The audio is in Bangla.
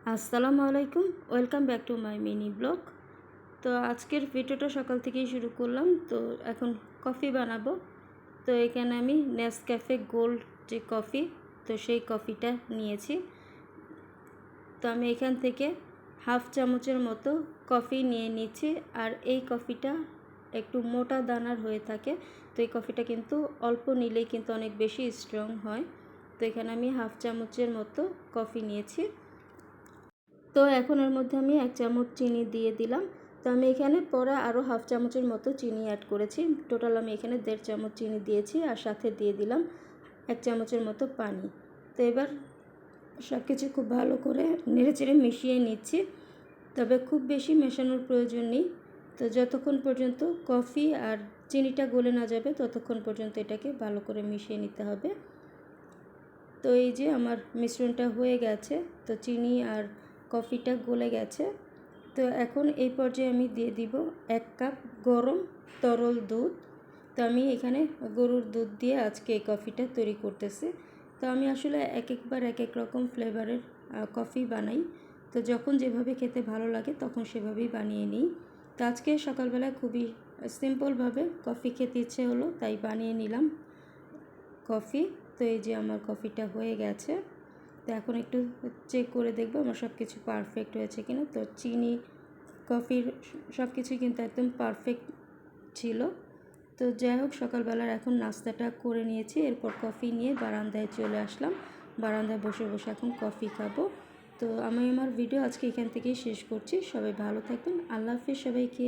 আসসালামু আলাইকুম, welcome back to my mini blog. তো আজকের ভিডিওটা সকাল থেকেই শুরু করলাম। তো এখন কফি বানাবো। তো এখানে আমি নেসক্যাফে গোল্ড যে কফি, তো সেই কফিটা নিয়েছি। তো আমি এখান থেকে হাফ চামচের মতো কফি নিয়ে নিচ্ছি। আর এই কফিটা একটু মোটা দানার হয়ে থাকে। তো এই কফিটা কিন্তু অল্প নিলেই কিন্তু অনেক বেশি স্ট্রং হয়। তো এখানে আমি হাফ চামচের মতো কফি নিয়েছি। তো এখন এর মধ্যে আমি 1 চামচ চিনি দিয়ে দিলাম। তো আমি এখানে পরে আরও হাফ চামচের মতো চিনি অ্যাড করেছি। টোটাল আমি এখানে 1.5 চামচ চিনি দিয়েছি আর সাথে দিয়ে দিলাম 1 চামচের মতো পানি। তো এবার সব কিছু খুব ভালো করে নেড়েচেড়ে মিশিয়ে নিচ্ছি। তবে খুব বেশি মেশানোর প্রয়োজন নেই। তো যতক্ষণ পর্যন্ত কফি আর চিনিটা গলে না যাবে ততক্ষণ পর্যন্ত এটাকে ভালো করে মিশিয়ে নিতে হবে। তো এই যে আমার মিশ্রণটা হয়ে গেছে। তো চিনি আর কফিটা গলে গেছে। তো এখন এই পর্যায়ে আমি দিয়ে দিব 1 কাপ গরম তরল দুধ। তো আমি এখানে গরুর দুধ দিয়ে আজকে এই কফিটা তৈরি করতেছি। তো আমি আসলে একবার এক এক রকম ফ্লেভারের কফি বানাই। তো যখন যেভাবে খেতে ভালো লাগে তখন সেভাবেই বানিয়ে নিই। তো আজকে সকালবেলায় খুবই সিম্পলভাবে কফি খেতে ইচ্ছে হলো, তাই বানিয়ে নিলাম কফি। তো এই যে আমার কফিটা হয়ে গেছে। তো এখন একটু চেক করে দেখব আমার সব কিছু পারফেক্ট হয়েছে কিনা। তো চিনি, কফির সব কিছুই কিন্তু একদম পারফেক্ট ছিল। তো যাই হোক, সকালবেলার এখন নাস্তাটা করে নিয়েছি। এরপর কফি নিয়ে বারান্দায় চলে আসলাম। বারান্দায় বসে বসে এখন কফি খাবো। তো আমি আমার ভিডিও আজকে এখান থেকেই শেষ করছি। সবাই ভালো থাকবেন। আল্লাহ হাফেজ সবাইকে।